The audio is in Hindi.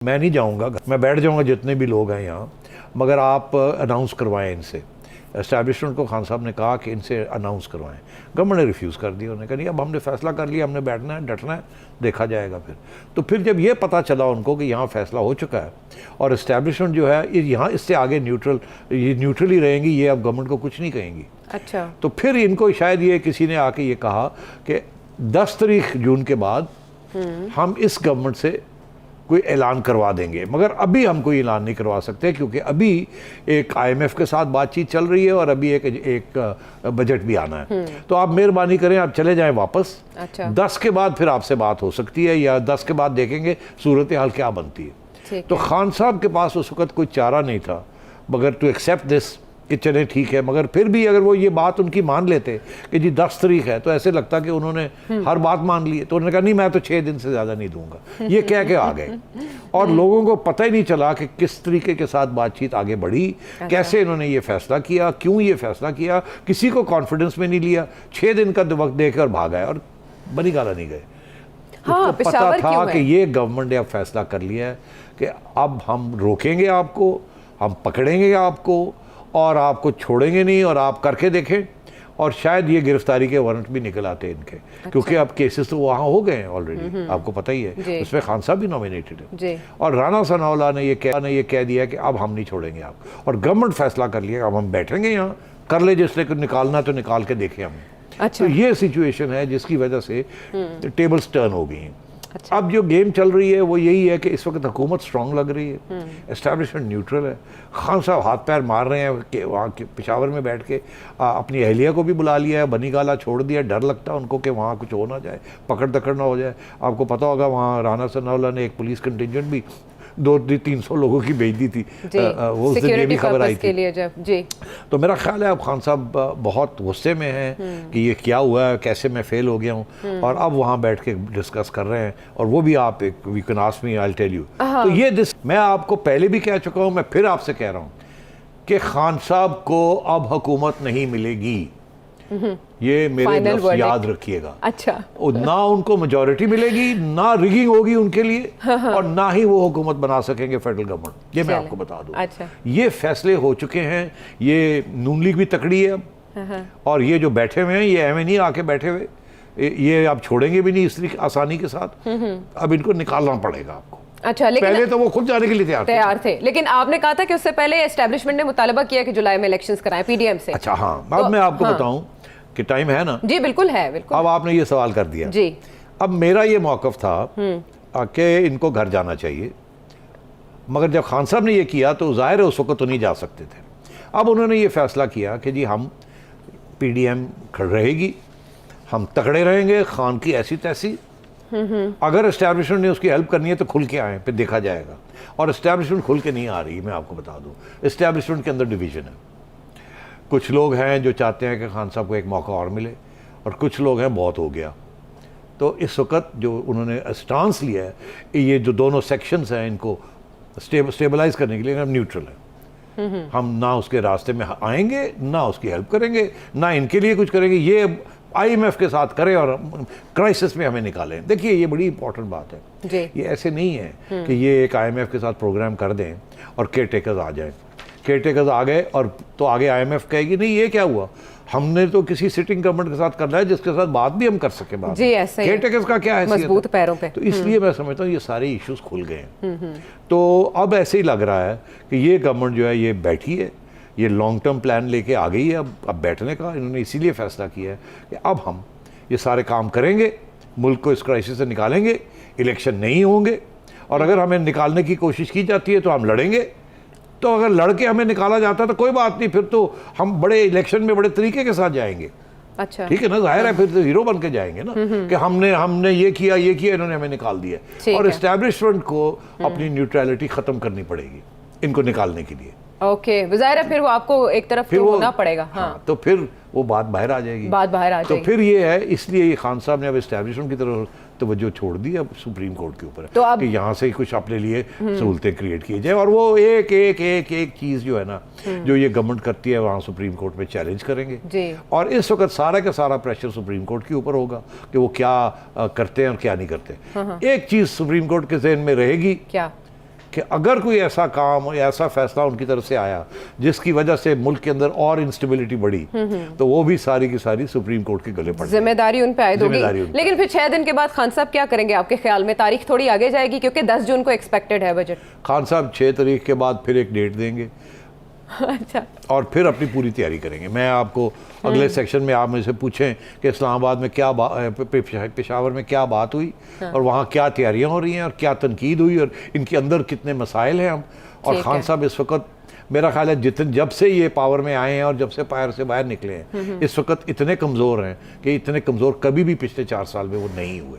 मैं नहीं जाऊंगा, मैं बैठ जाऊंगा जितने भी लोग हैं यहाँ, मगर आप अनाउंस करवाएं इनसे। एस्टैब्लिशमेंट को खान साहब ने कहा कि इनसे अनाउंस करवाएं। गवर्नमेंट ने रिफ्यूज़ कर दिया, उन्होंने कहा नहीं अब हमने फैसला कर लिया, हमने बैठना है, डटना है, देखा जाएगा फिर। तो फिर जब ये पता चला उनको कि यहाँ फैसला हो चुका है और इस्टेब्लिशमेंट जो है यहाँ इससे आगे न्यूट्रल ही रहेंगी, ये अब गवर्नमेंट को कुछ नहीं कहेंगी। अच्छा, तो फिर इनको शायद ये किसी ने आके ये कहा कि 10 तारीख जून के बाद हम इस गवर्नमेंट से कोई ऐलान करवा देंगे, मगर अभी हम कोई ऐलान नहीं करवा सकते क्योंकि अभी एक IMF के साथ बातचीत चल रही है और अभी एक बजट भी आना है। तो आप मेहरबानी करें, आप चले जाएं वापस। अच्छा। 10 के बाद फिर आपसे बात हो सकती है, या 10 के बाद देखेंगे सूरत हाल क्या बनती है। तो खान साहब के पास उस वक्त कोई चारा नहीं था मगर टू एक्सेप्ट दिस कि चले ठीक है। मगर फिर भी अगर वो ये बात उनकी मान लेते कि जी 10 तारीख है, तो ऐसे लगता कि उन्होंने हर बात मान ली है। तो उन्होंने कहा नहीं मैं तो 6 दिन से ज़्यादा नहीं दूंगा, ये कह के आ गए। और लोगों को पता ही नहीं चला कि किस तरीके के साथ बातचीत आगे बढ़ी, कैसे इन्होंने ये फैसला किया, क्यों ये फैसला किया, किसी को कॉन्फिडेंस में नहीं लिया। 6 दिन का वक्त देकर भाग गए और बनी गाला नहीं गए। हाँ, पता था कि ये गवर्नमेंट ने अब फैसला कर लिया है कि अब हम रोकेंगे आपको, हम पकड़ेंगे आपको और आपको छोड़ेंगे नहीं, और आप करके देखें। और शायद ये गिरफ्तारी के वारंट भी निकल आते इनके। अच्छा। क्योंकि अब केसेस तो वहाँ हो गए हैं ऑलरेडी, आपको पता ही है, उसमें खान साहब भी नॉमिनेटेड है। और राना सनाउल्लाह ने ये कह दिया कि अब हम नहीं छोड़ेंगे आपको, और गवर्नमेंट फैसला कर लिया अब हम बैठेंगे यहाँ, कर ले जिसने को निकालना तो निकाल के देखें हम। अच्छा। तो ये सिचुएशन है जिसकी वजह से टेबल्स टर्न हो गई हैं। अच्छा। अब जो गेम चल रही है वो यही है कि इस वक्त हुकूमत स्ट्रांग लग रही है, एस्टैब्लिशमेंट न्यूट्रल है। खान साहब हाथ पैर मार रहे हैं कि वहाँ के पेशावर में बैठ के अपनी अहलिया को भी बुला लिया है, बनी गाला छोड़ दिया। डर लगता है उनको कि वहाँ कुछ हो ना जाए, पकड़ दकड़ ना हो जाए। आपको पता होगा वहाँ राना सनाउल्लाह ने एक पुलिस कंटिंजेंट भी 200-300 लोगों की भेज दी थी, वो उस दिन ये भी खबर आई थी जी। तो मेरा ख्याल है अब खान साहब बहुत गुस्से में हैं कि ये क्या हुआ है, कैसे मैं फेल हो गया हूँ, और अब वहाँ बैठ के डिस्कस कर रहे हैं। और वो भी आप एक we can ask me, I will tell you. तो ये मैं आपको पहले भी कह चुका हूँ, मैं फिर आपसे कह रहा हूँ कि खान साहब को अब हुकूमत नहीं मिलेगी, ये मेरे लफ्ज़ याद रखिएगा। अच्छा। ना उनको मेजॉरिटी मिलेगी, ना रिगिंग होगी उनके लिए, और ना ही वो हुकूमत बना सकेंगे फेडरल गवर्नमेंट। ये मैं आपको बता दूं। अच्छा। ये फैसले हो चुके हैं, ये नून लीग भी तकड़ी है अब, और ये जो बैठे हुए हैं ये एवं नहीं आके बैठे हुए, ये आप छोड़ेंगे भी नहीं इस तरीके आसानी के साथ। अब इनको निकालना पड़ेगा आपको। अच्छा, लेकिन पहले तो वो खुद जाने के लिए तैयार थे। लेकिन आपने कहा था कि उससे पहले एस्टैब्लिशमेंट ने मुतालबा किया कि जुलाई में इलेक्शंस कराएं PDM से। अच्छा हाँ, अब मैं आपको बताऊं कि टाइम है ना। जी बिल्कुल है, बिल्कुल। अब आपने ये सवाल कर दिया जी। अब मेरा ये मौक़िफ़ था कि इनको घर जाना चाहिए, मगर जब खान साहब ने ये किया तो ज़ाहिर है उस वक्त तो नहीं जा सकते थे। अब उन्होंने ये फैसला किया कि जी हम PDM खड़ रहेगी, हम तगड़े रहेंगे, खान की ऐसी तैसी। अगर एस्टैब्लिशमेंट ने उसकी हेल्प करनी है तो खुल के आए, फिर देखा जाएगा। और एस्टैब्लिशमेंट खुल के नहीं आ रही, मैं आपको बता दूं। एस्टैब्लिशमेंट के अंदर डिवीज़न है। कुछ लोग हैं जो चाहते हैं कि खान साहब को एक मौका और मिले, और कुछ लोग हैं बहुत हो गया। तो इस वक्त जो उन्होंने स्टांस लिया है, ये जो दोनों सेक्शंस हैं इनको स्टेबलाइज करने के लिए हम न्यूट्रल है। हम ना उसके रास्ते में आएंगे, ना उसकी हेल्प करेंगे, ना इनके लिए कुछ करेंगे। ये IMF के साथ करें और क्राइसिस में हमें निकालें। देखिए ये बड़ी इंपॉर्टेंट बात है जी। ये ऐसे नहीं है कि ये एक IMF के साथ प्रोग्राम कर दें और केयर टेकर्स आ जाएं। केयर टेकर्स आ गए और तो आगे IMF कहेगी नहीं ये क्या हुआ, हमने तो किसी सिटिंग गवर्नमेंट के साथ करना है जिसके साथ बात भी हम कर सके। बात जी, ऐसे केयर टेकर्स का क्या है, मजबूत पैरों पे। तो इसलिए मैं समझता हूँ ये सारे इश्यूज खुल गए हैं। तो अब ऐसे ही लग रहा है कि ये गवर्नमेंट जो है ये बैठी है, ये लॉन्ग टर्म प्लान लेके आ गई है। अब बैठने का इन्होंने इसीलिए फैसला किया है कि अब हम ये सारे काम करेंगे, मुल्क को इस क्राइसिस से निकालेंगे, इलेक्शन नहीं होंगे, और अगर हमें निकालने की कोशिश की जाती है तो हम लड़ेंगे। तो अगर लड़के हमें निकाला जाता है तो कोई बात नहीं, फिर तो हम बड़े इलेक्शन में बड़े तरीके के साथ जाएंगे। अच्छा, ठीक है ना, जाहिर है फिर तो हीरो बन के जाएंगे ना कि हमने ये किया इन्होंने हमें निकाल दिया। और एस्टैब्लिशमेंट को अपनी न्यूट्रलिटी खत्म करनी पड़ेगी इनको निकालने के लिए। ओके, ज़ाहिर है फिर वो आपको एक तरफ तो होना पड़ेगा। हाँ, तो फिर वो बात बाहर आ जाएगी। तो फिर ये है, इसलिए ये खान साहब ने अब एस्टैब्लिशमेंट की तरफ तवज्जो छोड़ दी, अब सुप्रीम कोर्ट के ऊपर तो अब कि यहाँ से कुछ अपने लिए सहूलतें क्रिएट की जाए। और वो एक चीज़ जो है ना जो ये गवर्नमेंट करती है वहाँ सुप्रीम कोर्ट में चैलेंज करेंगे जी। और इस वक्त सारा का सारा प्रेशर सुप्रीम कोर्ट के ऊपर होगा कि वो क्या करते हैं और क्या नहीं करते। एक चीज़ सुप्रीम कोर्ट के ज़हन में रहेगी क्या कि अगर कोई ऐसा काम या ऐसा फैसला उनकी तरफ से आया जिसकी वजह से मुल्क के अंदर और इंस्टेबिलिटी बढ़ी, तो वो भी सारी की सारी सुप्रीम कोर्ट के गले पड़ जाएगी। जिम्मेदारी उन पे आयद होगी। जिम्मेदारी उन पे। लेकिन फिर 6 दिन के बाद खान साहब क्या करेंगे आपके ख्याल में? तारीख थोड़ी आगे जाएगी क्योंकि 10 जून को एक्सपेक्टेड है बजट। खान साहब 6 तारीख के बाद फिर एक डेट देंगे अच्छा, और फिर अपनी पूरी तैयारी करेंगे। मैं आपको अगले सेक्शन में आप मुझसे पूछें कि इस्लामाबाद में क्या पेशावर में क्या बात हुई, और वहाँ क्या तैयारियाँ हो रही हैं और क्या तनकीद हुई और इनके अंदर कितने मसाइल हैं हम। और ठीक खान है। साहब इस वक्त मेरा ख्याल है जब से ये पावर में आए हैं और जब से पावर से बाहर निकले हैं, इस वक्त इतने कमज़ोर हैं कि इतने कमज़ोर कभी भी पिछले 4 साल में वो नहीं हुए।